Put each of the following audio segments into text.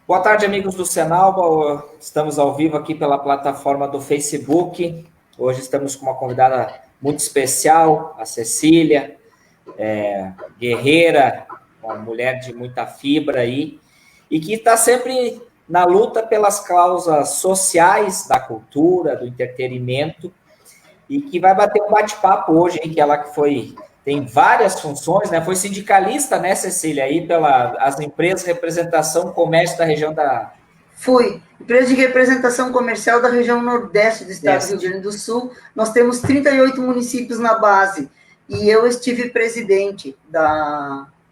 Boa tarde, amigos do Senalba. Estamos ao vivo aqui pela plataforma do Facebook. Hoje estamos com uma convidada muito especial, a Cecília, guerreira, uma mulher de muita fibra aí, e que está sempre na luta pelas causas sociais da cultura, do entretenimento, e que vai bater um bate-papo hoje, hein, que ela que tem várias funções, né? Foi sindicalista, né, Cecília, aí as empresas de representação comércio da região da... Fui. Empresa de representação comercial da região nordeste do estado do Rio Grande do Sul. Nós temos 38 municípios na base. E eu estive presidente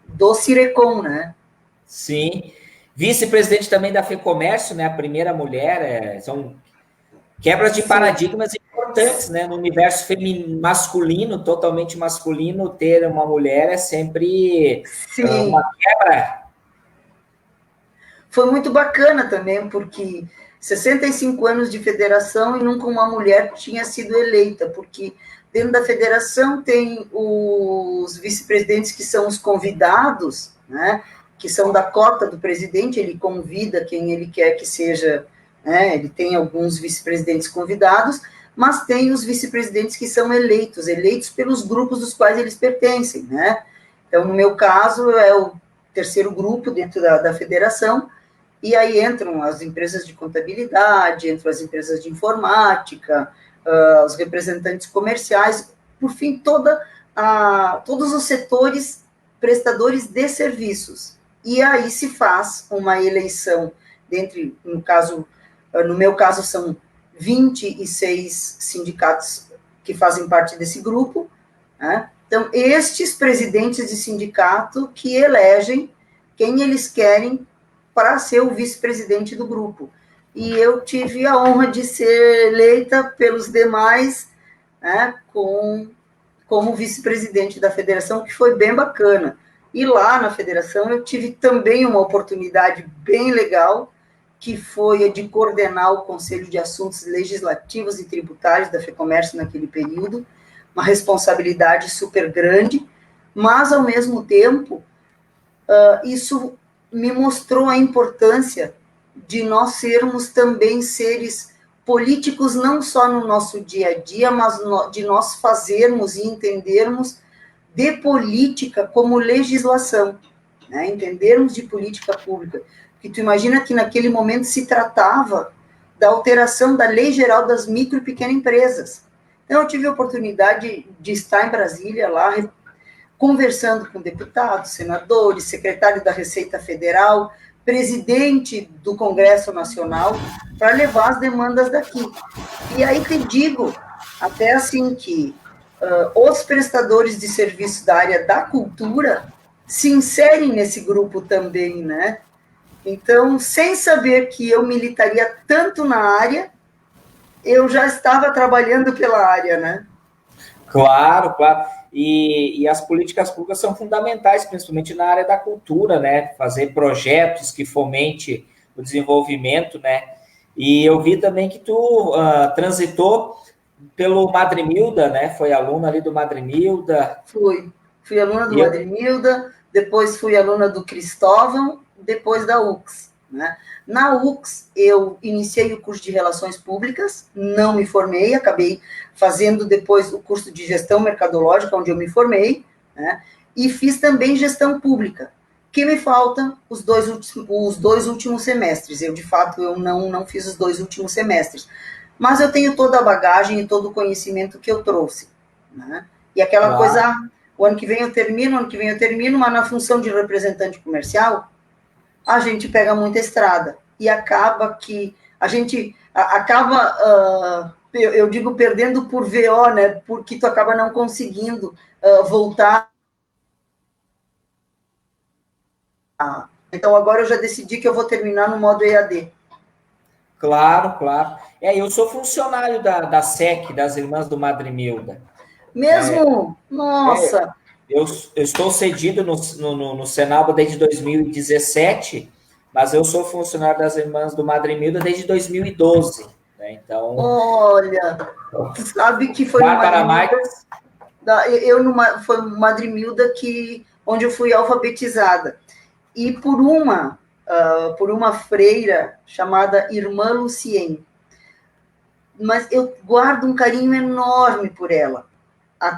do Cirecom, né? Sim. Vice-presidente também da FEComércio, né? A primeira mulher. São quebras de paradigmas importantes, né? No universo masculino, totalmente masculino, ter uma mulher é sempre uma quebra. Foi muito bacana também, porque 65 anos de federação e nunca uma mulher tinha sido eleita, porque dentro da federação tem os vice-presidentes que são os convidados, né, que são da cota do presidente, ele convida quem ele quer que seja, né, ele tem alguns vice-presidentes convidados, mas tem os vice-presidentes que são eleitos pelos grupos dos quais eles pertencem, né? Então, no meu caso, é o terceiro grupo dentro da federação, e aí entram as empresas de contabilidade, entram as empresas de informática, os representantes comerciais, por fim, todos os setores prestadores de serviços. E aí se faz uma eleição, no meu caso, são 26 sindicatos que fazem parte desse grupo, né? Então, estes presidentes de sindicato que elegem quem eles querem para ser o vice-presidente do grupo. E eu tive a honra de ser eleita pelos demais, né, como vice-presidente da federação, que foi bem bacana. E lá na federação eu tive também uma oportunidade bem legal, que foi a de coordenar o Conselho de Assuntos Legislativos e Tributários da FEComércio naquele período, uma responsabilidade super grande, mas, ao mesmo tempo, isso me mostrou a importância de nós sermos também seres políticos, não só no nosso dia a dia, mas de nós fazermos e entendermos de política como legislação, né? Entendermos de política pública. Porque tu imagina que naquele momento se tratava da alteração da Lei Geral das Micro e Pequenas Empresas. Então, eu tive a oportunidade de estar em Brasília, lá, conversando com deputados, senadores, secretário da Receita Federal, presidente do Congresso Nacional, para levar as demandas daqui. E aí te digo, até assim, que os prestadores de serviço da área da cultura se inserem nesse grupo também, né? Então, sem saber que eu militaria tanto na área, eu já estava trabalhando pela área, né? Claro, claro. E as políticas públicas são fundamentais, principalmente na área da cultura, né? Fazer projetos que fomente o desenvolvimento, né? E eu vi também que tu transitou pelo Madrimilda, né? Foi aluna ali do Madrimilda. Fui aluna do Madrimilda, depois fui aluna do Cristóvão, depois da UX, né? Na UX, eu iniciei o curso de Relações Públicas, não me formei, acabei fazendo depois o curso de Gestão Mercadológica, onde eu me formei, né? E fiz também Gestão Pública, que me faltam os dois últimos semestres. Eu, de fato, não fiz os 2 últimos semestres, mas eu tenho toda a bagagem e todo o conhecimento que eu trouxe, né? E aquela coisa, o ano que vem eu termino, mas na função de representante comercial, a gente pega muita estrada, e acaba que a gente acaba, eu digo, perdendo por VO, né, porque tu acaba não conseguindo voltar. Então, agora eu já decidi que eu vou terminar no modo EAD. Claro, claro. Eu sou funcionário da SEC, das Irmãs do Madrimilda. Mesmo? Nossa! Eu estou cedido no Senalba desde 2017, mas eu sou funcionário das Irmãs do Madrimilda desde 2012. Né? Então, olha, tu sabe que foi foi Madrimilda onde eu fui alfabetizada. E por uma por uma freira chamada Irmã Luciene. Mas eu guardo um carinho enorme por ela.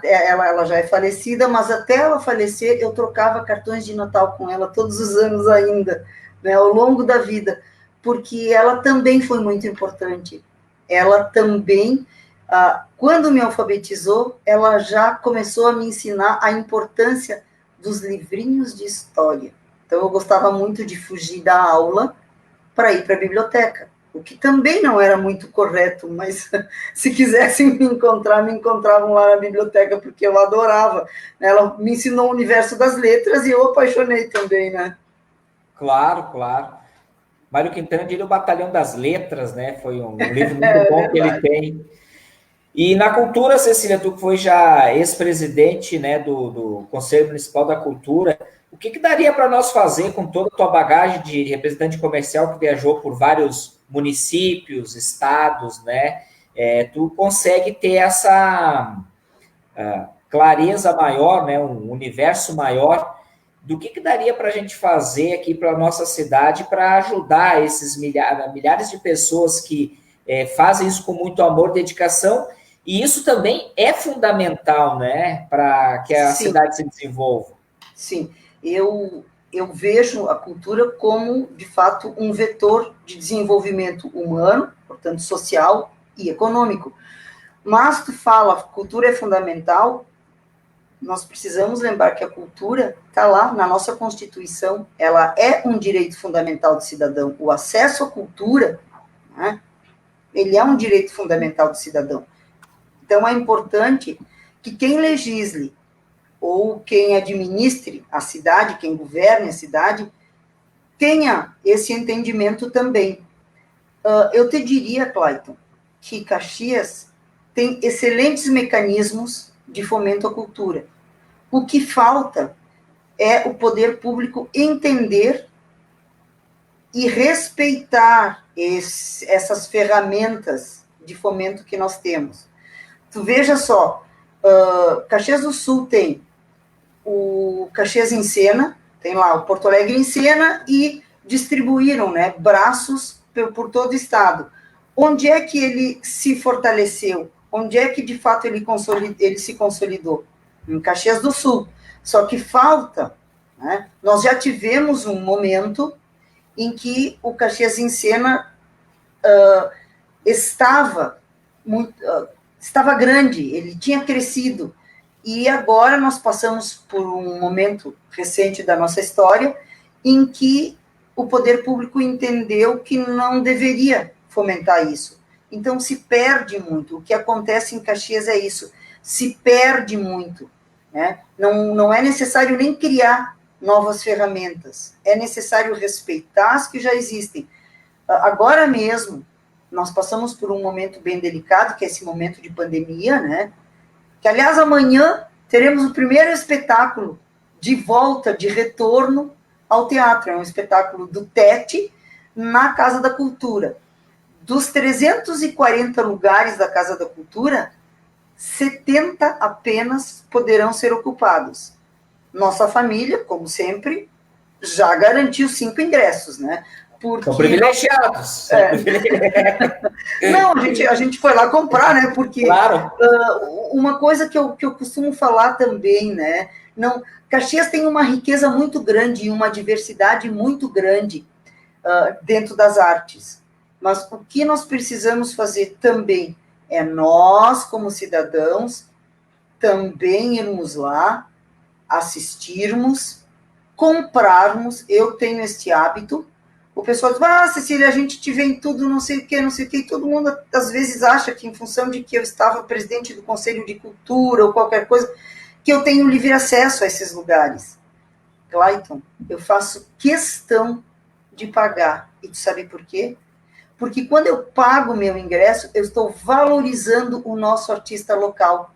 Ela já é falecida, mas até ela falecer, eu trocava cartões de Natal com ela todos os anos ainda, né, ao longo da vida, porque ela também foi muito importante. Ela também, quando me alfabetizou, ela já começou a me ensinar a importância dos livrinhos de história. Então, eu gostava muito de fugir da aula para ir para a biblioteca, o que também não era muito correto, mas se quisessem me encontravam lá na biblioteca, porque eu adorava. Ela me ensinou o universo das letras e eu apaixonei também, né? Claro, claro. Mário Quintana diria o Batalhão das Letras, né? Foi um livro muito bom que ele tem. E na cultura, Cecília, tu que foi já ex-presidente, né, do Conselho Municipal da Cultura, o que daria para nós fazer com toda a tua bagagem de representante comercial que viajou por vários municípios, estados, né? Tu consegue ter essa clareza maior, né, um universo maior do que daria para a gente fazer aqui para a nossa cidade para ajudar esses milhares de pessoas que fazem isso com muito amor, dedicação, e isso também é fundamental, né, para que a cidade se desenvolva. Sim, eu vejo a cultura como, de fato, um vetor de desenvolvimento humano, portanto, social e econômico. Mas tu fala, cultura é fundamental, nós precisamos lembrar que a cultura está lá na nossa Constituição, ela é um direito fundamental do cidadão. O acesso à cultura, né, ele é um direito fundamental do cidadão. Então, é importante que quem legisle ou quem administre a cidade, quem governe a cidade, tenha esse entendimento também. Eu te diria, Clayton, que Caxias tem excelentes mecanismos de fomento à cultura. O que falta é o poder público entender e respeitar essas ferramentas de fomento que nós temos. Tu veja só, Caxias do Sul tem o Caxias em Cena, tem lá o Porto Alegre em Cena, e distribuíram, né, braços por todo o estado. Onde é que ele se fortaleceu? Onde é que, de fato, ele se consolidou? Em Caxias do Sul. Só que falta, né, nós já tivemos um momento em que o Caxias em Cena estava grande, ele tinha crescido, e agora nós passamos por um momento recente da nossa história em que o poder público entendeu que não deveria fomentar isso. Então, se perde muito. O que acontece em Caxias é isso. Se perde muito. Né? Não é necessário nem criar novas ferramentas. É necessário respeitar as que já existem. Agora mesmo, nós passamos por um momento bem delicado, que é esse momento de pandemia, né? Que, aliás, amanhã teremos o primeiro espetáculo de volta, de retorno ao teatro. É um espetáculo do TET na Casa da Cultura. Dos 340 lugares da Casa da Cultura, 70 apenas poderão ser ocupados. Nossa família, como sempre, já garantiu 5 ingressos, né? Porque... São privilegiados. Não, a gente foi lá comprar, né? Porque claro. Uma coisa que eu costumo falar também, né? Caxias tem uma riqueza muito grande e uma diversidade muito grande dentro das artes. Mas o que nós precisamos fazer também é nós, como cidadãos, também irmos lá, assistirmos, comprarmos. Eu tenho este hábito. O pessoal diz, Cecília, a gente te vê em tudo, não sei o quê, e todo mundo às vezes acha que em função de que eu estava presidente do Conselho de Cultura ou qualquer coisa, que eu tenho livre acesso a esses lugares. Clayton, eu faço questão de pagar. E tu sabe por quê? Porque quando eu pago o meu ingresso, eu estou valorizando o nosso artista local.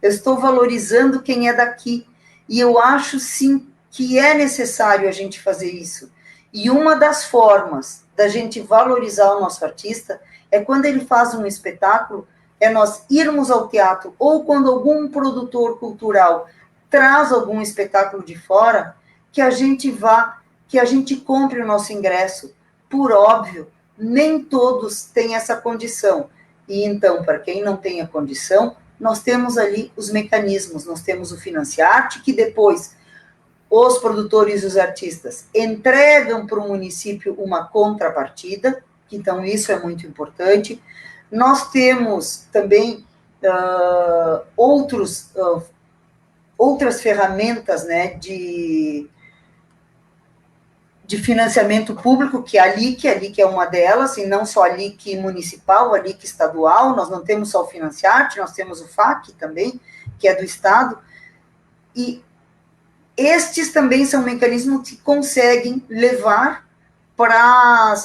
Eu estou valorizando quem é daqui. E eu acho, sim, que é necessário a gente fazer isso. E uma das formas da gente valorizar o nosso artista é quando ele faz um espetáculo, é nós irmos ao teatro, ou quando algum produtor cultural traz algum espetáculo de fora, que a gente vá que a gente compre o nosso ingresso. Por óbvio, nem todos têm essa condição. E então, para quem não tem a condição, nós temos ali os mecanismos, nós temos o Financiarte, que depois os produtores e os artistas entregam para o município uma contrapartida, então isso é muito importante. Nós temos também outras ferramentas, né, de financiamento público, que a LIC é uma delas, e não só a LIC municipal, a LIC estadual, nós não temos só o Financiarte, nós temos o FAC também, que é do Estado, e estes também são mecanismos que conseguem levar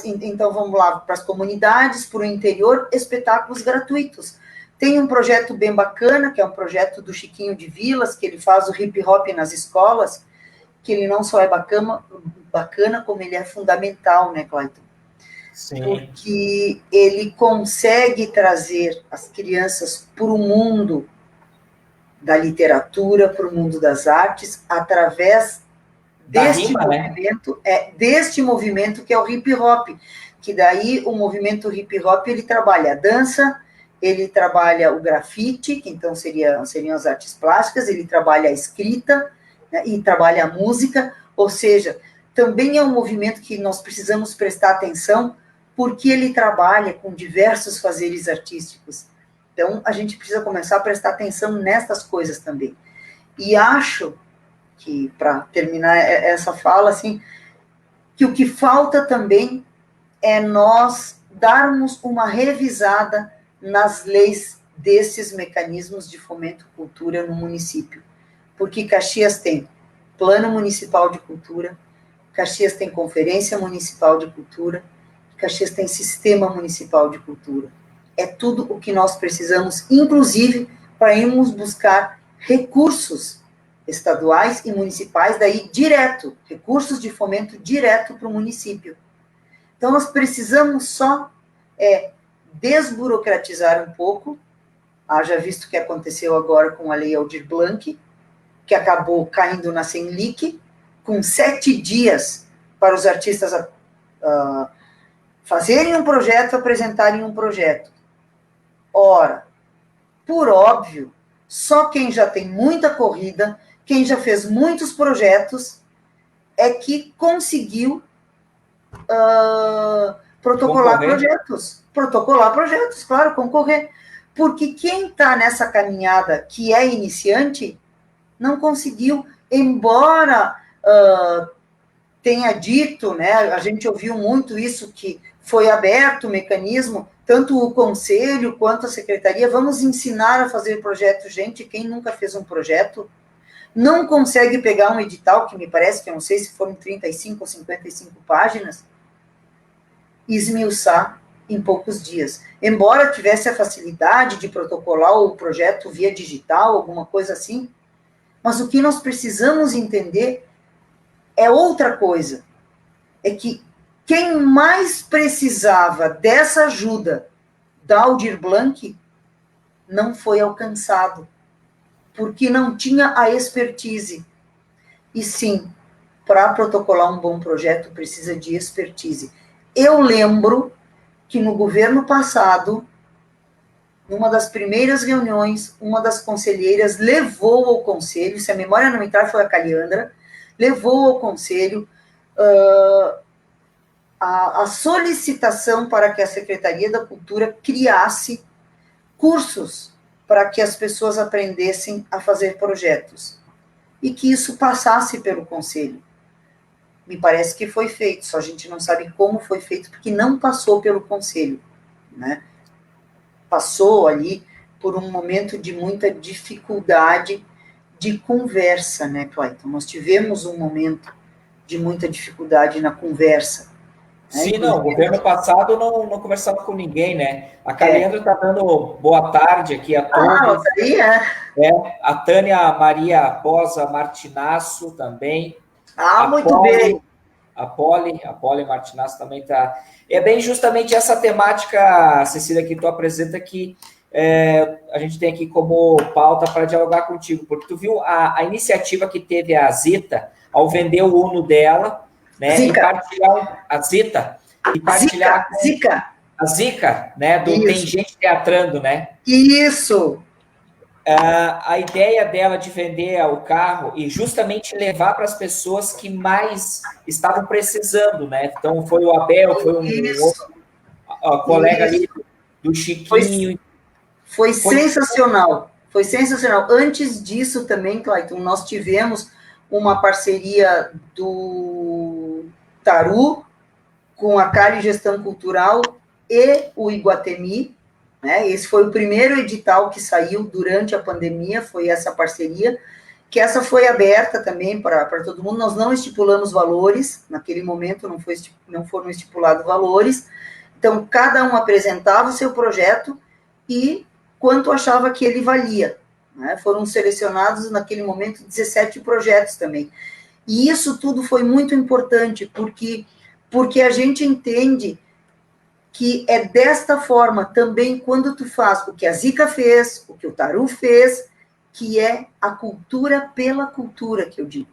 então vamos lá, para as comunidades, para o interior, espetáculos gratuitos. Tem um projeto bem bacana, que é um projeto do Chiquinho de Vilas, que ele faz o hip hop nas escolas, que ele não só é bacana, como ele é fundamental, né, Clayton? Sim. Porque ele consegue trazer as crianças para o mundo da literatura, para o mundo das artes, através deste movimento que é o hip hop, que daí o movimento hip hop, ele trabalha a dança, ele trabalha o grafite, que então seriam as artes plásticas, ele trabalha a escrita, né, e trabalha a música, ou seja, também é um movimento que nós precisamos prestar atenção, porque ele trabalha com diversos fazeres artísticos. Então, a gente precisa começar a prestar atenção nessas coisas também. E acho que, para terminar essa fala, assim, que o que falta também é nós darmos uma revisada nas leis desses mecanismos de fomento à cultura no município. Porque Caxias tem Plano Municipal de Cultura, Caxias tem Conferência Municipal de Cultura, Caxias tem Sistema Municipal de Cultura. É tudo o que nós precisamos, inclusive, para irmos buscar recursos estaduais e municipais, daí direto, recursos de fomento direto para o município. Então, nós precisamos só desburocratizar um pouco, haja visto o que aconteceu agora com a Lei Aldir Blanc, que acabou caindo na Senlic, com 7 dias para os artistas fazerem um projeto, apresentarem um projeto. Ora, por óbvio, só quem já tem muita corrida, quem já fez muitos projetos, é que conseguiu protocolar projetos, claro, concorrer. Porque quem está nessa caminhada, que é iniciante, não conseguiu, embora tenha dito, né, a gente ouviu muito isso, que foi aberto o mecanismo, tanto o conselho quanto a secretaria, vamos ensinar a fazer projeto. Gente, quem nunca fez um projeto, não consegue pegar um edital, que me parece, que eu não sei se foram 35 ou 55 páginas, e esmiuçar em poucos dias. Embora tivesse a facilidade de protocolar o projeto via digital, alguma coisa assim, mas o que nós precisamos entender é outra coisa. É que quem mais precisava dessa ajuda da Aldir Blanc não foi alcançado, porque não tinha a expertise. E sim, para protocolar um bom projeto precisa de expertise. Eu lembro que no governo passado, numa das primeiras reuniões, uma das conselheiras levou ao conselho, se a memória não me trai, foi a Caliandra, levou ao conselho a solicitação para que a Secretaria da Cultura criasse cursos para que as pessoas aprendessem a fazer projetos, e que isso passasse pelo conselho. Me parece que foi feito, só a gente não sabe como foi feito, porque não passou pelo conselho, né? Passou ali por um momento de muita dificuldade de conversa, né, Clayton? Nós tivemos um momento de muita dificuldade na conversa. Sim, não, o governo passado não conversava com ninguém, né? A Caliandra está dando boa tarde aqui a todos. A Tânia Maria Posa Martinasso também. Muito bem. A Poli Martinasso também está. É bem justamente essa temática, Cecília, que tu apresenta, que a gente tem aqui como pauta para dialogar contigo, porque tu viu a iniciativa que teve a Zita ao vender o Uno dela, né? Zica. E partilhar a Zita. E partilhar Zica. A Zica, né? Do Isso. Tem Gente Teatrando, né? Isso. A ideia dela de vender o carro e justamente levar para as pessoas que mais estavam precisando, né? Então, foi o Abel, foi um outro colega ali do Chiquinho. Foi sensacional. Foi sensacional. Antes disso também, Clayton, nós tivemos uma parceria do Taru com a Cali Gestão Cultural e o Iguatemi, né? Esse foi o primeiro edital que saiu durante a pandemia, foi essa parceria, que essa foi aberta também para todo mundo. Nós não estipulamos valores, naquele momento não foram estipulados valores, então cada um apresentava o seu projeto e quanto achava que ele valia, né? Foram selecionados naquele momento 17 projetos também. E isso tudo foi muito importante, porque a gente entende que é desta forma também quando tu faz o que a Zica fez, o que o Taru fez, que é a cultura pela cultura, que eu digo.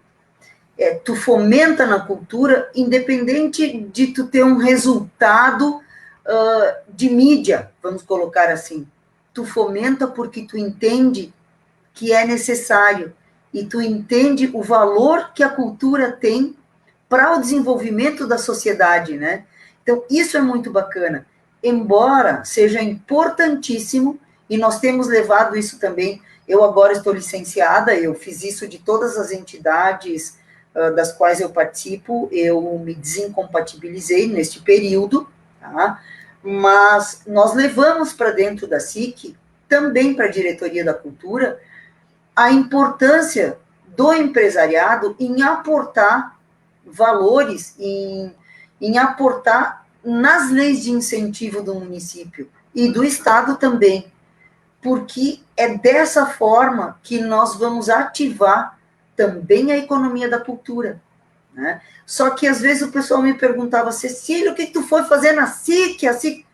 Tu fomenta na cultura, independente de tu ter um resultado de mídia, vamos colocar assim. Tu fomenta porque tu entende que é necessário e tu entende o valor que a cultura tem para o desenvolvimento da sociedade, né? Então, isso é muito bacana. Embora seja importantíssimo, e nós temos levado isso também, eu agora estou licenciada, eu fiz isso de todas as entidades das quais eu participo, eu me desincompatibilizei neste período, tá? Mas nós levamos para dentro da SIC, também para a Diretoria da Cultura, a importância do empresariado em aportar valores, em aportar nas leis de incentivo do município e do Estado também, porque é dessa forma que nós vamos ativar também a economia da cultura, né? Só que às vezes o pessoal me perguntava, Cecília, o que tu foi fazer na SIC? A SIC?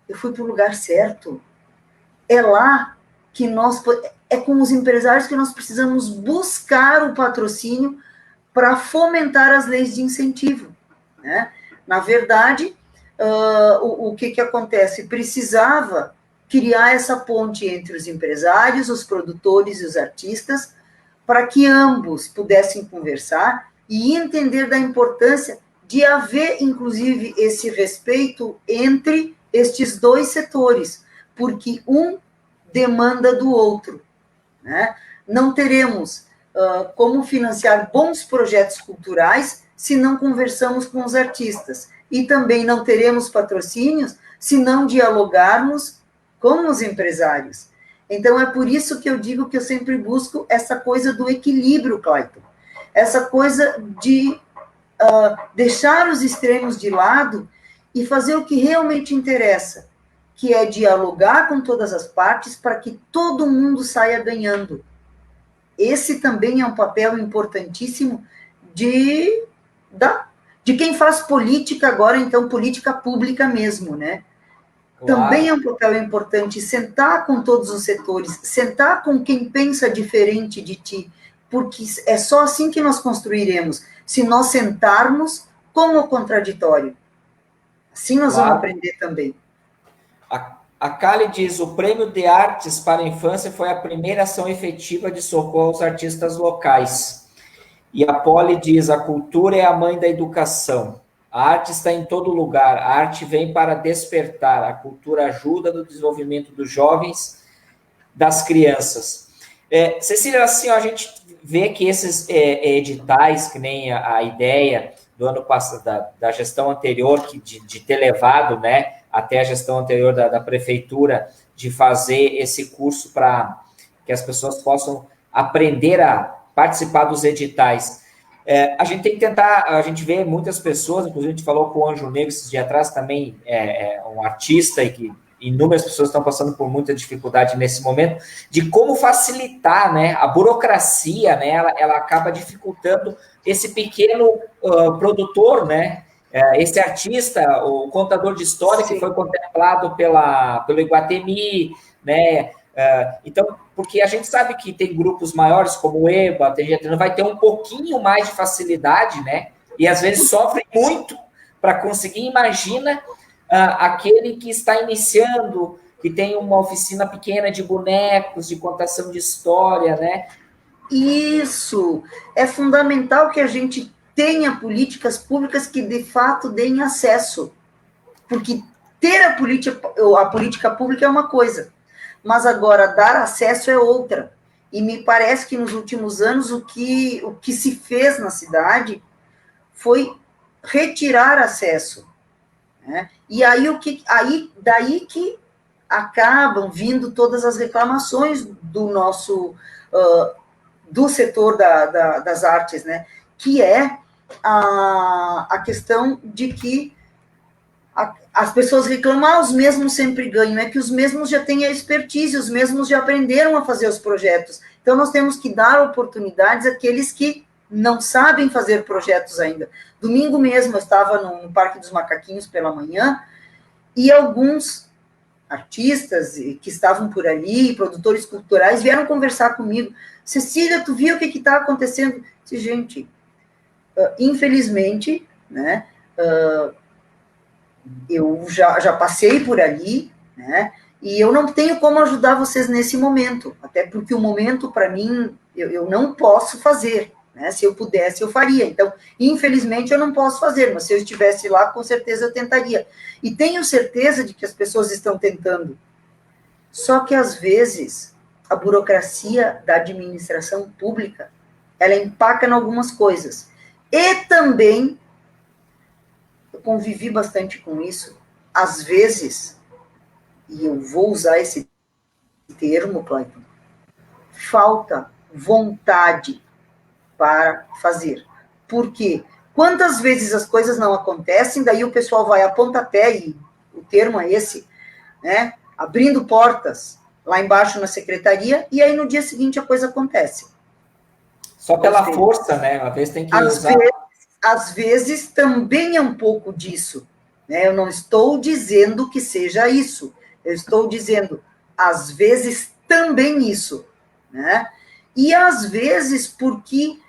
Eu fui para o lugar certo. É lá que é com os empresários que nós precisamos buscar o patrocínio para fomentar as leis de incentivo, né? Na verdade, o que acontece? Precisava criar essa ponte entre os empresários, os produtores e os artistas, para que ambos pudessem conversar e entender da importância de haver, inclusive, esse respeito entre estes dois setores, porque um demanda do outro, né? Não teremos como financiar bons projetos culturais se não conversamos com os artistas. E também não teremos patrocínios se não dialogarmos com os empresários. Então, é por isso que eu digo que eu sempre busco essa coisa do equilíbrio, Clayton. Essa coisa de deixar os extremos de lado e fazer o que realmente interessa, que é dialogar com todas as partes para que todo mundo saia ganhando. Esse também é um papel importantíssimo de quem faz política agora, então, política pública mesmo, né? Claro. Também é um papel importante sentar com todos os setores, sentar com quem pensa diferente de ti, porque é só assim que nós construiremos, se nós sentarmos com o contraditório. Assim nós vamos aprender também. A Cali diz, o Prêmio de Artes para a Infância foi a primeira ação efetiva de socorro aos artistas locais. E a Poli diz, a cultura é a mãe da educação. A arte está em todo lugar, a arte vem para despertar, a cultura ajuda no desenvolvimento dos jovens, das crianças. Cecília, assim, a gente vê que esses editais, que nem a ideia do ano passado, da gestão anterior, de ter levado, né, até a gestão anterior da prefeitura, de fazer esse curso para que as pessoas possam aprender a participar dos editais. A gente tem que tentar, a gente vê muitas pessoas, inclusive a gente falou com o Anjo Negro esses dias atrás, também um artista, e que inúmeras pessoas estão passando por muita dificuldade nesse momento, de como facilitar, né, a burocracia, né, ela acaba dificultando esse pequeno produtor, né, esse artista, o contador de história, sim, que foi contemplado pelo Iguatemi, né? Então, porque a gente sabe que tem grupos maiores, como o EBA, tem gente que vai ter um pouquinho mais de facilidade, né? E às vezes sofre muito para conseguir. Imagina aquele que está iniciando, que tem uma oficina pequena de bonecos, de contação de história, né? Isso! É fundamental que a gente tenha políticas públicas que, de fato, deem acesso. Porque ter a política pública é uma coisa, mas agora dar acesso é outra. E me parece que nos últimos anos o que se fez na cidade foi retirar acesso, né? E daí que acabam vindo todas as reclamações do nosso do setor das artes, né? Que é a questão de que as pessoas reclamam, os mesmos sempre ganham, é que os mesmos já têm a expertise, os mesmos já aprenderam a fazer os projetos. Então, nós temos que dar oportunidades àqueles que não sabem fazer projetos ainda. Domingo mesmo, eu estava no Parque dos Macaquinhos pela manhã, e alguns artistas que estavam por ali, produtores culturais, vieram conversar comigo. Cecília, tu viu o que está acontecendo? Disse, gente, infelizmente, né, eu já passei por ali, né? E eu não tenho como ajudar vocês nesse momento, até porque o momento, para mim, eu não posso fazer, né? Se eu pudesse, eu faria. Então, infelizmente, eu não posso fazer, mas se eu estivesse lá, com certeza eu tentaria. E tenho certeza de que as pessoas estão tentando. Só que, às vezes, a burocracia da administração pública, ela empaca em algumas coisas. E também eu convivi bastante com isso. Às vezes, e eu vou usar esse termo, Clayton, falta vontade para fazer. Por quê? Quantas vezes as coisas não acontecem, daí o pessoal vai a pontapé, e o termo é esse, né? Abrindo portas lá embaixo na secretaria, e aí no dia seguinte a coisa acontece. Só pela força, né? Às vezes tem que usar. Às vezes também é um pouco disso, né? Eu não estou dizendo que seja isso, eu estou dizendo, às vezes também isso, né? E às vezes porque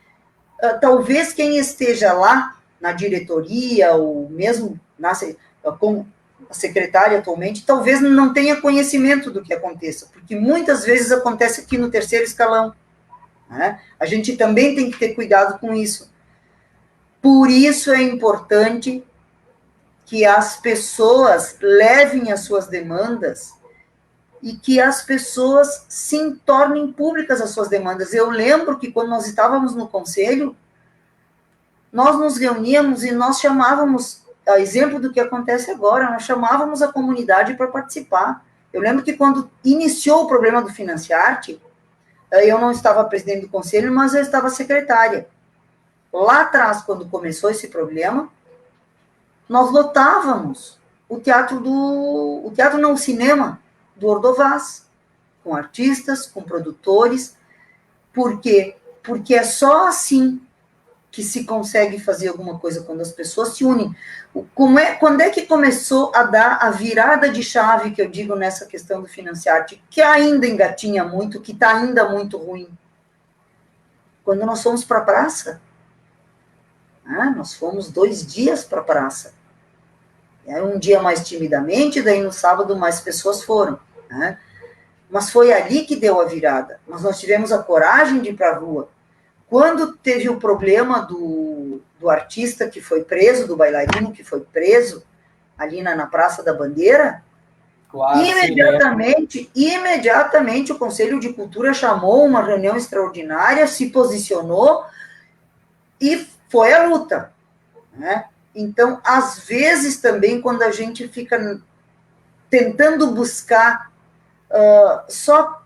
talvez quem esteja lá na diretoria, ou mesmo com a secretária atualmente, talvez não tenha conhecimento do que aconteça, porque muitas vezes acontece aqui no terceiro escalão, né? A gente também tem que ter cuidado com isso. Por isso é importante que as pessoas levem as suas demandas e que as pessoas se tornem públicas as suas demandas. Eu lembro que quando nós estávamos no conselho, nós nos reuníamos e nós chamávamos, a exemplo do que acontece agora, nós chamávamos a comunidade para participar. Eu lembro que quando iniciou o problema do Financiarte, eu não estava presidente do conselho, mas eu estava secretária. Lá atrás, quando começou esse problema, nós lotávamos o cinema do Ordovás, com artistas, com produtores. Por quê? Porque é só assim que se consegue fazer alguma coisa, quando as pessoas se unem. Quando é que começou a dar a virada de chave, que eu digo nessa questão do Financiarte, que ainda engatinha muito, que está ainda muito ruim? Quando nós fomos para a praça. Nós fomos 2 dias para a praça. Um dia mais timidamente, daí no sábado mais pessoas foram, né? Mas foi ali que deu a virada. Mas nós tivemos a coragem de ir para a rua. Quando teve o problema do artista que foi preso, do bailarino que foi preso, ali na Praça da Bandeira, claro, imediatamente o Conselho de Cultura chamou uma reunião extraordinária, se posicionou e foi a luta, né? Então, às vezes também, quando a gente fica tentando buscar só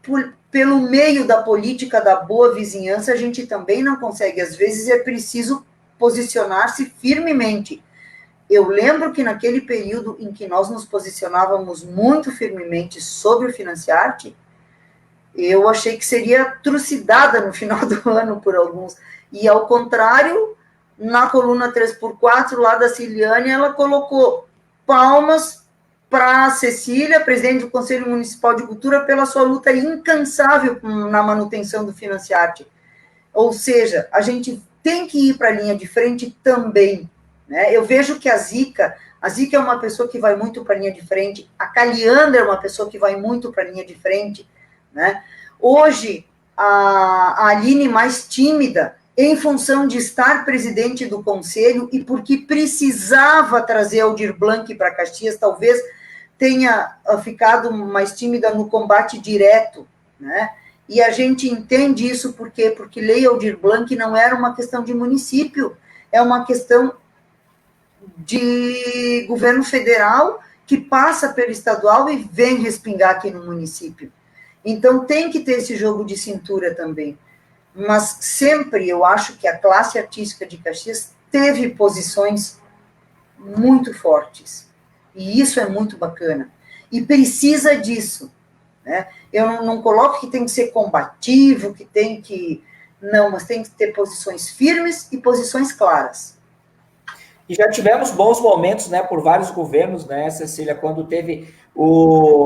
pelo meio da política da boa vizinhança, a gente também não consegue. Às vezes é preciso posicionar-se firmemente. Eu lembro que naquele período em que nós nos posicionávamos muito firmemente sobre o Financiarte, eu achei que seria trucidada no final do ano por alguns. E, ao contrário, na coluna 3x4, lá da Ciliane, ela colocou palmas para a Cecília, presidente do Conselho Municipal de Cultura, pela sua luta incansável na manutenção do Financiarte. Ou seja, a gente tem que ir para a linha de frente também, né? Eu vejo que a Zica é uma pessoa que vai muito para a linha de frente, a Caliandra é uma pessoa que vai muito para a linha de frente, né? Hoje, a Aline mais tímida, em função de estar presidente do conselho e porque precisava trazer Aldir Blanc para Caxias, talvez tenha ficado mais tímida no combate direto, né? E a gente entende isso por quê? Porque Lei Aldir Blanc não era uma questão de município, é uma questão de governo federal que passa pelo estadual e vem respingar aqui no município. Então, tem que ter esse jogo de cintura também. Mas sempre eu acho que a classe artística de Caxias teve posições muito fortes. E isso é muito bacana. E precisa disso, né? Eu não coloco que tem que ser combativo, que tem que... Não, mas tem que ter posições firmes e posições claras. E já tivemos bons momentos, né, por vários governos, né, Cecília, quando teve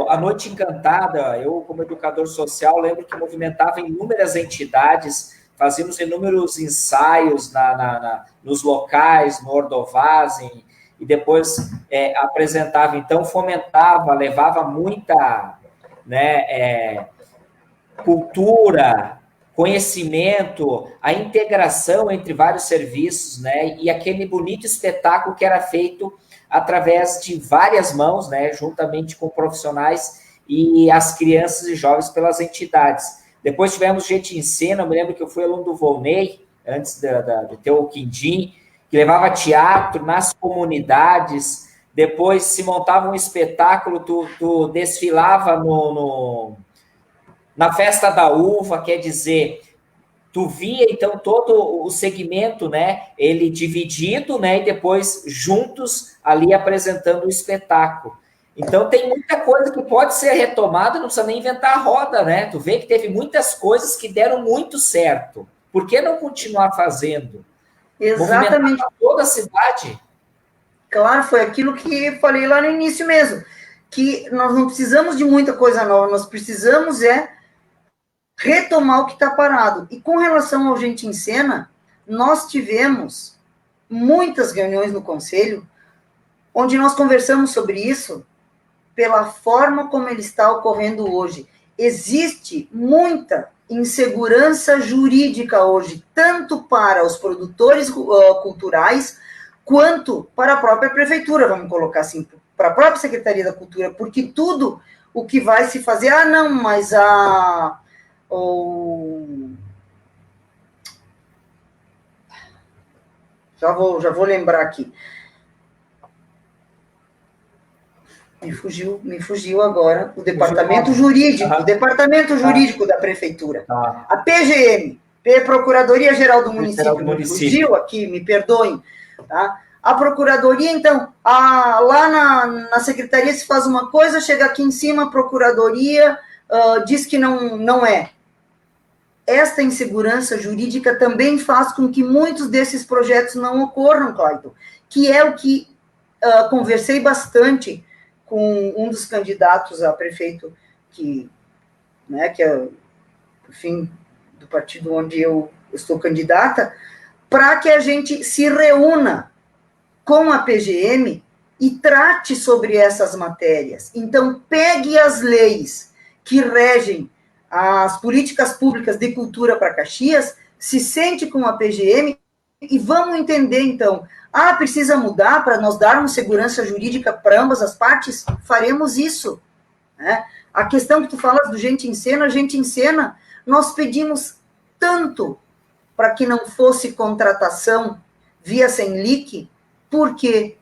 a Noite Encantada, eu, como educador social, lembro que movimentava inúmeras entidades, fazíamos inúmeros ensaios nos locais, no Ordovazem, e depois apresentava, então fomentava, levava muita, né, cultura, conhecimento, a integração entre vários serviços, né? E aquele bonito espetáculo que era feito através de várias mãos, né? Juntamente com profissionais e as crianças e jovens pelas entidades. Depois tivemos Gente em Cena, eu me lembro que eu fui aluno do Volney, antes de ter o Quindim, que levava teatro nas comunidades, depois se montava um espetáculo, tu desfilava na festa da uva, quer dizer, tu via, então, todo o segmento, né, ele dividido, né, e depois juntos ali apresentando o espetáculo. Então, tem muita coisa que pode ser retomada, não precisa nem inventar a roda, né? Tu vê que teve muitas coisas que deram muito certo. Por que não continuar fazendo? Exatamente. Movimentar toda a cidade. Claro, foi aquilo que falei lá no início mesmo, que nós não precisamos de muita coisa nova, nós precisamos retomar o que está parado. E com relação ao Gente em Cena, nós tivemos muitas reuniões no Conselho, onde nós conversamos sobre isso, pela forma como ele está ocorrendo hoje. Existe muita insegurança jurídica hoje, tanto para os produtores culturais, quanto para a própria prefeitura, vamos colocar assim, para a própria Secretaria da Cultura, porque tudo o que vai se fazer, não, mas já vou lembrar aqui. Me fugiu agora o departamento jurídico, o departamento jurídico da prefeitura. A PGM, Procuradoria-Geral do Município, me fugiu aqui, me perdoem, tá? A Procuradoria, então, lá na Secretaria se faz uma coisa, chega aqui em cima, a Procuradoria diz que não é. Esta insegurança jurídica também faz com que muitos desses projetos não ocorram, Clayton, que é o que conversei bastante com um dos candidatos a prefeito que é, enfim, do partido onde eu estou candidata, para que a gente se reúna com a PGM e trate sobre essas matérias. Então, pegue as leis que regem as políticas públicas de cultura para Caxias, se sente com a PGM e vamos entender, então, precisa mudar para nós darmos segurança jurídica para ambas as partes? Faremos isso, né? A questão que tu falas do Gente em Cena, nós pedimos tanto para que não fosse contratação via Senlic. Por quê?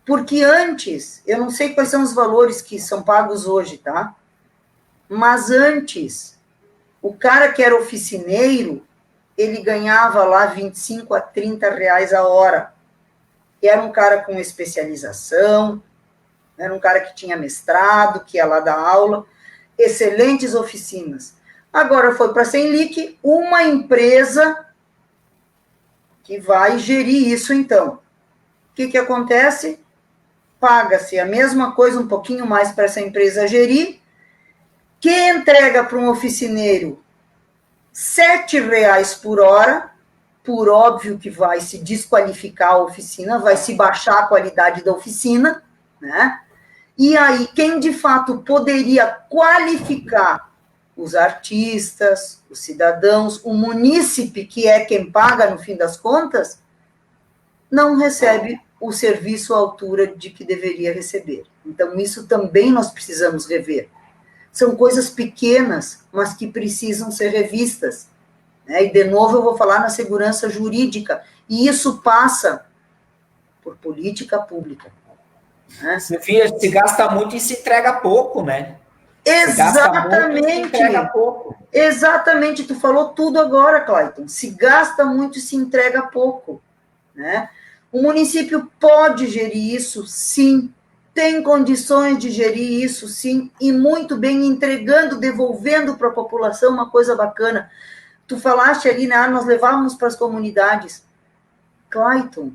Porque antes, eu não sei quais são os valores que são pagos hoje, tá? Mas antes, o cara que era oficineiro, ele ganhava lá 25 a 30 reais a hora. E era um cara com especialização, era um cara que tinha mestrado, que ia lá dar aula, excelentes oficinas. Agora foi para a Senlic, uma empresa que vai gerir isso, então. O que acontece? Paga-se a mesma coisa, um pouquinho mais para essa empresa gerir, que entrega para um oficineiro R$ 7 por hora, por óbvio que vai se desqualificar a oficina, vai se baixar a qualidade da oficina, né? E aí, quem de fato poderia qualificar os artistas, os cidadãos, o munícipe, que é quem paga no fim das contas, não recebe o serviço à altura de que deveria receber. Então, isso também nós precisamos rever. São coisas pequenas, mas que precisam ser revistas. Né? E, de novo, eu vou falar na segurança jurídica. E isso passa por política pública. Né? Se gasta muito e se entrega pouco, né? Exatamente. Se entrega pouco. Exatamente. Tu falou tudo agora, Clayton. Se gasta muito e se entrega pouco. Né? O município pode gerir isso, sim. Tem condições de gerir isso, sim. E muito bem, entregando, devolvendo para a população uma coisa bacana. Tu falaste ali, né? Nós levávamos para as comunidades. Clayton,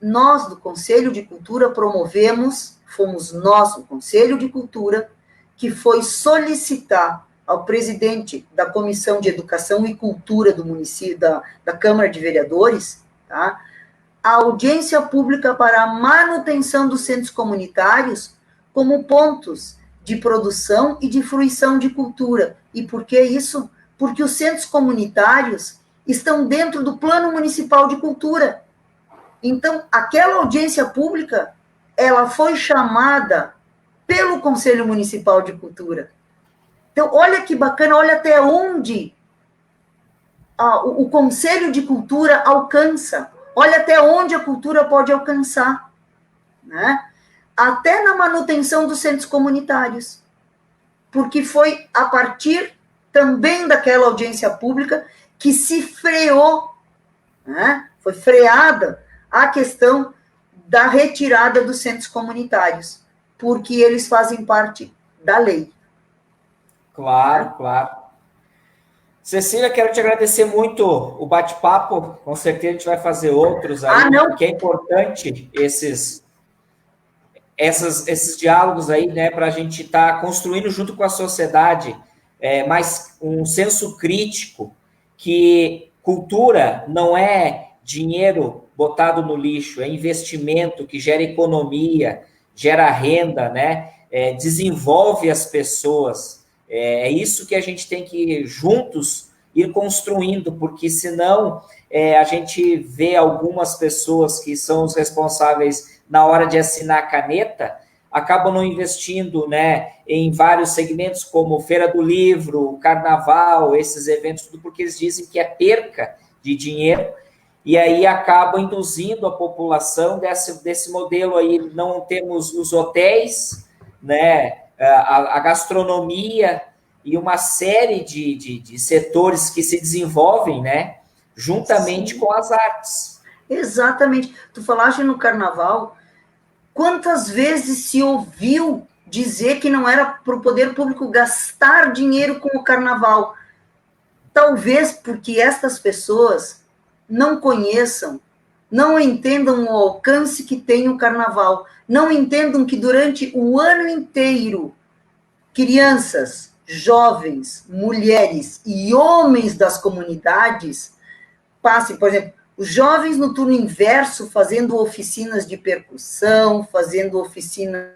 nós do Conselho de Cultura fomos nós, o Conselho de Cultura, que foi solicitar ao presidente da Comissão de Educação e Cultura do município, da Câmara de Vereadores, tá? A audiência pública para a manutenção dos centros comunitários como pontos de produção e de fruição de cultura. E por que isso? Porque os centros comunitários estão dentro do Plano Municipal de Cultura. Então, aquela audiência pública, ela foi chamada pelo Conselho Municipal de Cultura. Então, olha que bacana, olha até onde o Conselho de Cultura alcança. Olha até onde a cultura pode alcançar. Né? Até na manutenção dos centros comunitários. Porque foi a partir também daquela audiência pública que se freou, né? Foi freada a questão da retirada dos centros comunitários, porque eles fazem parte da lei. Claro, claro. Cecília, quero te agradecer muito o bate-papo. Com certeza a gente vai fazer outros aí, porque é importante esses diálogos aí, né, para a gente estar construindo junto com a sociedade mais um senso crítico, que cultura não é dinheiro botado no lixo, é investimento que gera economia, gera renda, né, desenvolve as pessoas. É isso que a gente tem que, juntos, ir construindo, porque senão a gente vê algumas pessoas que são os responsáveis na hora de assinar a caneta, acabam não investindo, né, em vários segmentos, como Feira do Livro, Carnaval, esses eventos, tudo porque eles dizem que é perca de dinheiro, e aí acabam induzindo a população desse modelo aí. Não temos os hotéis, né, a gastronomia e uma série de setores que se desenvolvem, né, juntamente Sim. com as artes. Exatamente. Tu falaste no Carnaval, quantas vezes se ouviu dizer que não era para o poder público gastar dinheiro com o Carnaval? Talvez porque estas pessoas não conheçam, não entendam o alcance que tem o Carnaval, não entendam que durante o ano inteiro, crianças, jovens, mulheres e homens das comunidades passem, por exemplo, os jovens no turno inverso fazendo oficinas de percussão, fazendo oficinas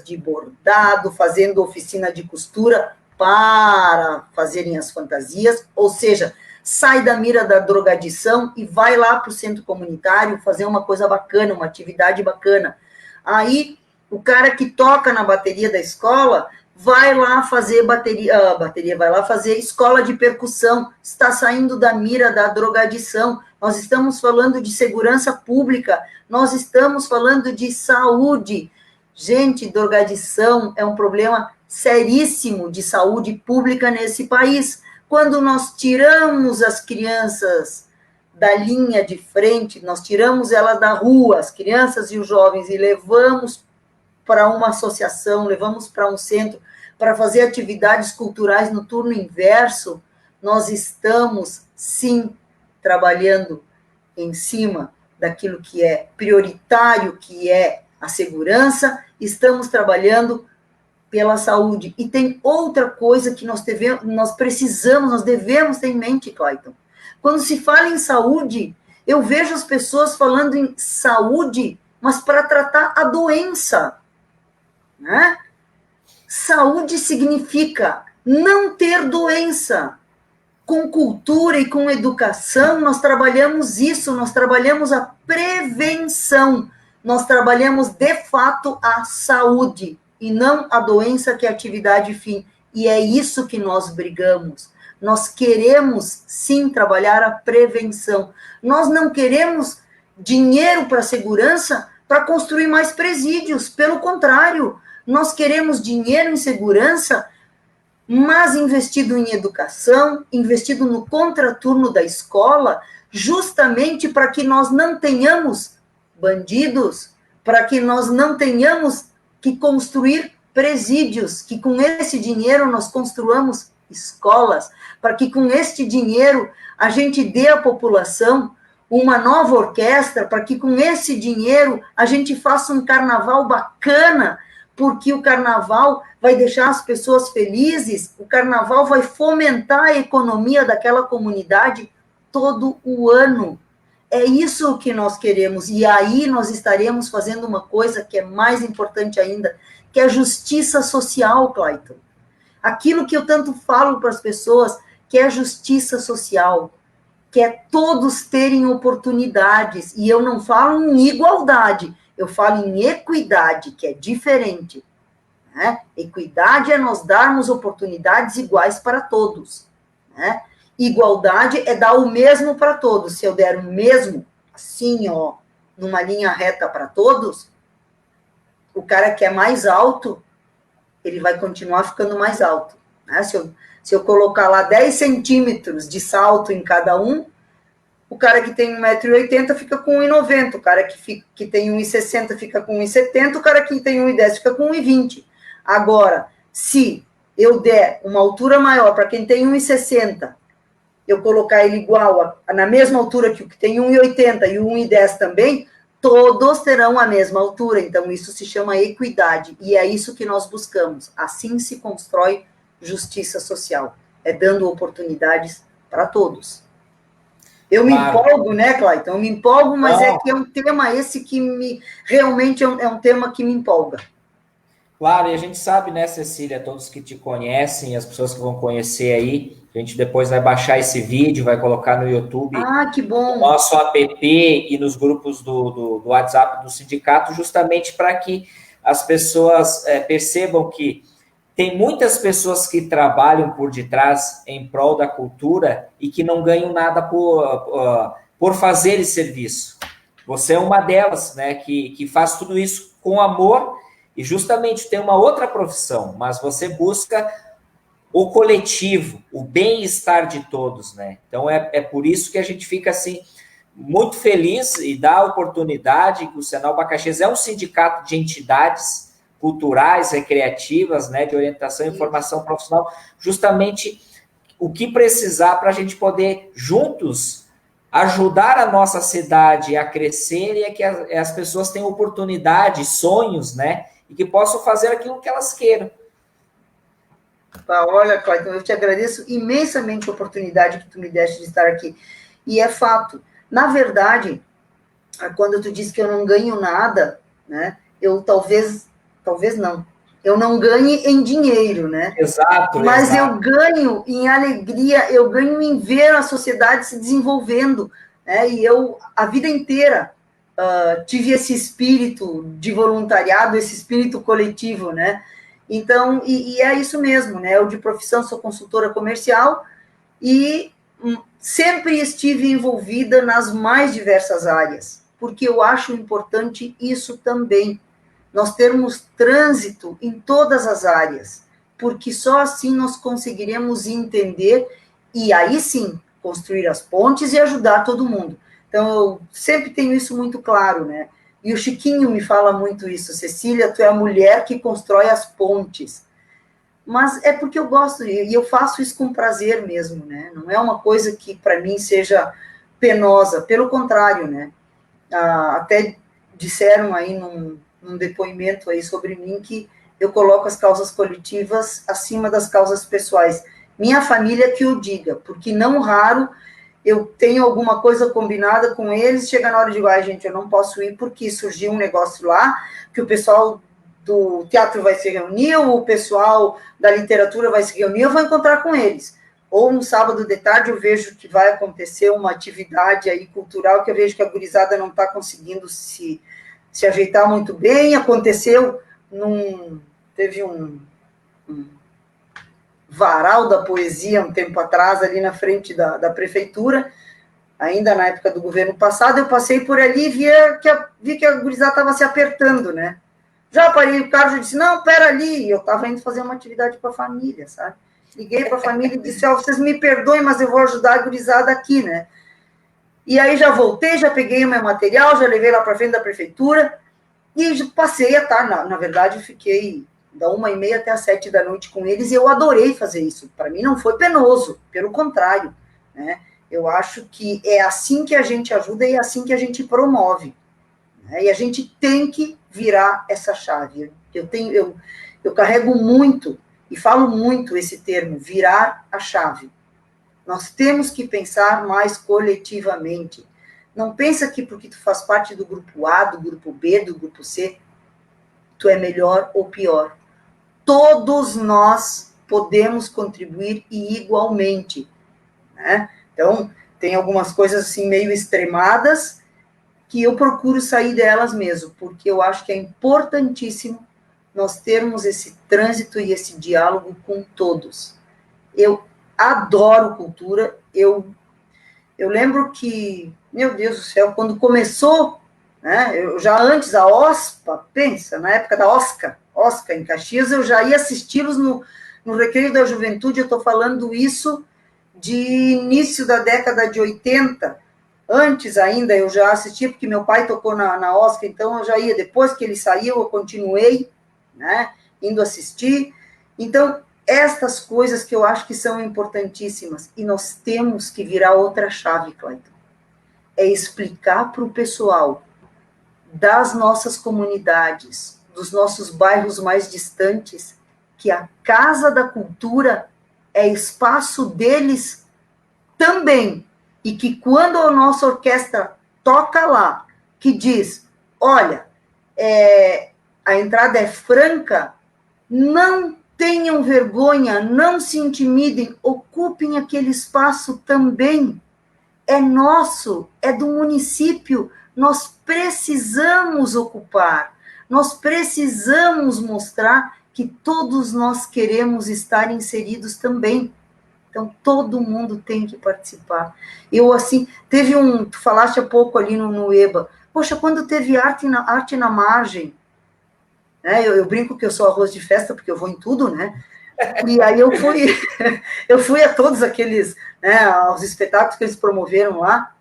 de bordado, fazendo oficina de costura para fazerem as fantasias, ou seja, sai da mira da drogadição e vai lá para o centro comunitário fazer uma coisa bacana, uma atividade bacana. Aí, o cara que toca na bateria da escola vai lá fazer vai lá fazer escola de percussão, está saindo da mira da drogadição. Nós estamos falando de segurança pública, nós estamos falando de saúde. Gente, drogadição é um problema seríssimo de saúde pública nesse país. Quando nós tiramos as crianças da linha de frente, nós tiramos elas da rua, as crianças e os jovens, e levamos para uma associação, levamos para um centro, para fazer atividades culturais no turno inverso, nós estamos, sim, trabalhando em cima daquilo que é prioritário, que é a segurança, estamos trabalhando pela saúde. E tem outra coisa que nós devemos ter em mente, Clayton. Quando se fala em saúde, eu vejo as pessoas falando em saúde, mas para tratar a doença, né? Saúde significa não ter doença. Com cultura e com educação, nós trabalhamos isso, nós trabalhamos a prevenção, nós trabalhamos, de fato, a saúde, e não a doença que é a atividade fim. E é isso que nós brigamos. Nós queremos, sim, trabalhar a prevenção. Nós não queremos dinheiro para segurança para construir mais presídios. Pelo contrário, nós queremos dinheiro em segurança, mas investido em educação, investido no contraturno da escola, justamente para que nós não tenhamos bandidos, para que nós não tenhamos que construir presídios, que com esse dinheiro nós construamos escolas, para que com este dinheiro a gente dê à população uma nova orquestra, para que com esse dinheiro a gente faça um carnaval bacana, porque o carnaval vai deixar as pessoas felizes, o carnaval vai fomentar a economia daquela comunidade todo o ano. É isso que nós queremos, e aí nós estaremos fazendo uma coisa que é mais importante ainda, que é a justiça social, Clayton. Aquilo que eu tanto falo para as pessoas, que é a justiça social, que é todos terem oportunidades, e eu não falo em igualdade, eu falo em equidade, que é diferente. Né? Equidade é nós darmos oportunidades iguais para todos. Né? Igualdade é dar o mesmo para todos. Se eu der o mesmo, assim, ó, numa linha reta para todos, o cara que é mais alto, ele vai continuar ficando mais alto. Né? Se eu colocar lá 10 centímetros de salto em cada um, o cara que tem 1,80 m fica com 1,90 m, o cara que tem 1,60 m fica com 1,70 m, o cara que tem 1,10 m fica com 1,20 m. Agora, se eu der uma altura maior para quem tem 1,60 m, eu colocar ele igual, na mesma altura que o que tem 1,80 m e 1,10 m também, todos terão a mesma altura. Então, isso se chama equidade, e é isso que nós buscamos. Assim se constrói justiça social, é dando oportunidades para todos. Eu me empolgo, né, Clayton? Eu me empolgo, mas é que é um tema esse que realmente é um tema que me empolga. Claro, e a gente sabe, né, Cecília, todos que te conhecem, as pessoas que vão conhecer aí, a gente depois vai baixar esse vídeo, vai colocar no YouTube, que bom. no nosso app e nos grupos do WhatsApp do sindicato, justamente para que as pessoas percebam que tem muitas pessoas que trabalham por detrás em prol da cultura e que não ganham nada por fazer esse serviço. Você é uma delas, né, que faz tudo isso com amor e justamente tem uma outra profissão, mas você busca o coletivo, o bem-estar de todos, né? Então é por isso que a gente fica assim muito feliz e dá a oportunidade que o Senal Bacaxês é um sindicato de entidades culturais, recreativas, né, de orientação e formação profissional, justamente o que precisar para a gente poder, juntos, ajudar a nossa cidade a crescer e a que as pessoas tenham oportunidades, sonhos, né, e que possam fazer aquilo que elas queiram. Olha, Clayton, eu te agradeço imensamente a oportunidade que tu me deste de estar aqui. E é fato. Na verdade, quando tu disse que eu não ganho nada, né, eu talvez não. Eu não ganhe em dinheiro, né? Exato. Mas exato. eu ganho em alegria, eu ganho em ver a sociedade se desenvolvendo, né? E eu, a vida inteira, tive esse espírito de voluntariado, esse espírito coletivo, né? Então, e é isso mesmo, né? Eu de profissão sou consultora comercial e sempre estive envolvida nas mais diversas áreas, porque eu acho importante isso também, nós termos trânsito em todas as áreas, porque só assim nós conseguiremos entender e aí sim construir as pontes e ajudar todo mundo. Então, eu sempre tenho isso muito claro, né? E o Chiquinho me fala muito isso, Cecília, tu é a mulher que constrói as pontes. Mas é porque eu gosto, e eu faço isso com prazer mesmo, né? Não é uma coisa que para mim seja penosa, pelo contrário, né? Até disseram aí num depoimento aí sobre mim que eu coloco as causas coletivas acima das causas pessoais. Minha família que o diga, porque não raro eu tenho alguma coisa combinada com eles, chega na hora de digo, ai, gente, eu não posso ir porque surgiu um negócio lá, que o pessoal do teatro vai se reunir, o pessoal da literatura vai se reunir, eu vou encontrar com eles. Ou um sábado de tarde eu vejo que vai acontecer uma atividade aí cultural, que eu vejo que a gurizada não está conseguindo se ajeitar muito bem, aconteceu teve um varal da poesia um tempo atrás, ali na frente da prefeitura, ainda na época do governo passado, eu passei por ali e vi que a gurizada estava se apertando, né? Já parei o carro e disse, não, pera ali, eu estava indo fazer uma atividade para a família, sabe? Liguei para a família e disse, vocês me perdoem, mas eu vou ajudar a gurizada aqui, né? E aí já voltei, já peguei o meu material, já levei lá para frente da prefeitura e passei a tarde, na verdade, fiquei da 1h30 até as 7 da noite com eles, e eu adorei fazer isso. Para mim não foi penoso, pelo contrário, né? Eu acho que é assim que a gente ajuda e é assim que a gente promove, né? E a gente tem que virar essa chave. Eu carrego muito e falo muito esse termo, virar a chave. Nós temos que pensar mais coletivamente. Não pensa que porque tu faz parte do grupo A, do grupo B, do grupo C, tu é melhor ou pior. Todos nós podemos contribuir e igualmente, né? Então, tem algumas coisas assim meio extremadas que eu procuro sair delas mesmo, porque eu acho que é importantíssimo nós termos esse trânsito e esse diálogo com todos. Eu adoro cultura, eu lembro que, meu Deus do céu, quando começou, né, eu já antes, a OSPA, pensa, na época da Oscar em Caxias, eu já ia assisti-los no Recreio da Juventude, eu estou falando isso de início da década de 80, antes ainda eu já assisti, porque meu pai tocou na Oscar, então eu já ia, depois que ele saiu, eu continuei, né, indo assistir. Então, estas coisas que eu acho que são importantíssimas, e nós temos que virar outra chave, Clayton, é explicar para o pessoal das nossas comunidades, dos nossos bairros mais distantes, que a Casa da Cultura é espaço deles também, e que quando a nossa orquestra toca lá, que diz, olha, a entrada é franca, não tenham vergonha, não se intimidem, ocupem aquele espaço também. É nosso, é do município, nós precisamos ocupar, nós precisamos mostrar que todos nós queremos estar inseridos também. Então, todo mundo tem que participar. Eu, assim, tu falaste há pouco ali no EBA, poxa, quando teve arte na margem, né? Eu brinco que eu sou arroz de festa, porque eu vou em tudo, né? E aí eu fui a todos aqueles, né, aos espetáculos que eles promoveram lá.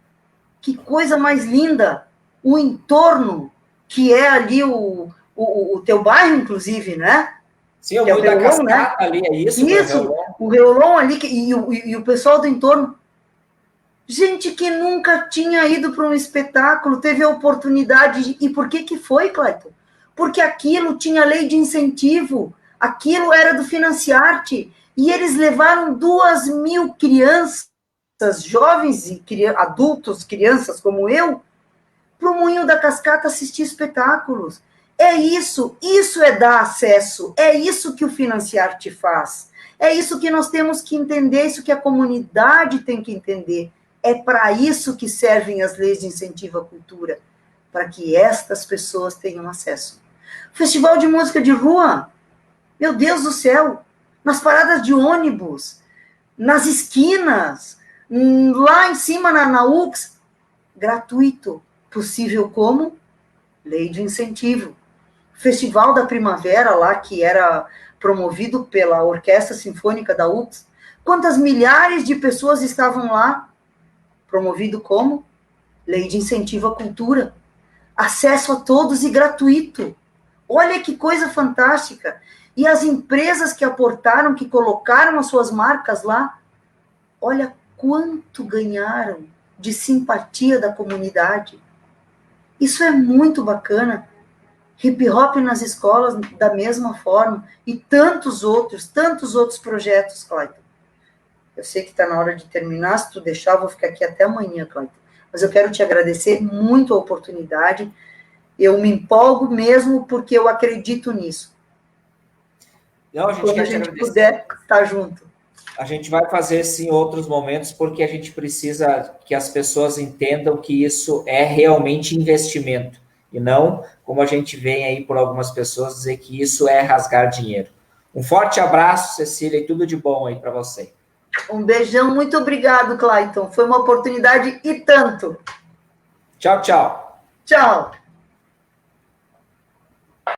Que coisa mais linda! O entorno, que é ali o teu bairro, inclusive, né? Sim, eu que é vou o da Reolon, né? cascata ali, é isso, Isso, o Reolon ali, e o pessoal do entorno. Gente que nunca tinha ido para um espetáculo, teve a oportunidade. E por que foi, Cleiton? Porque aquilo tinha lei de incentivo, aquilo era do Financiarte, e eles levaram 2.000 crianças, jovens e adultos, crianças como eu, para o Moinho da Cascata assistir espetáculos. É isso é dar acesso, é isso que o Financiarte faz, é isso que nós temos que entender, isso que a comunidade tem que entender. É para isso que servem as leis de incentivo à cultura, para que estas pessoas tenham acesso. Festival de música de rua, meu Deus do céu, nas paradas de ônibus, nas esquinas, lá em cima na UX, gratuito. Possível como? Lei de incentivo. Festival da Primavera lá, que era promovido pela Orquestra Sinfônica da UX, quantas milhares de pessoas estavam lá? Promovido como? Lei de incentivo à cultura. Acesso a todos e gratuito. Olha que coisa fantástica. E as empresas que aportaram, que colocaram as suas marcas lá, olha quanto ganharam de simpatia da comunidade. Isso é muito bacana. Hip hop nas escolas da mesma forma, e tantos outros projetos, Clayton. Eu sei que está na hora de terminar, se tu deixar, eu vou ficar aqui até amanhã, Clayton. Mas eu quero te agradecer muito a oportunidade. Eu me empolgo mesmo porque eu acredito nisso. Não, a gente Quando quer a te gente agradecer. puder estar junto. A gente vai fazer isso em outros momentos, porque a gente precisa que as pessoas entendam que isso é realmente investimento, e não, como a gente vê aí por algumas pessoas, dizer que isso é rasgar dinheiro. Um forte abraço, Cecília, e tudo de bom aí para você. Um beijão, muito obrigado, Clayton. Foi uma oportunidade e tanto. Tchau, tchau. Tchau.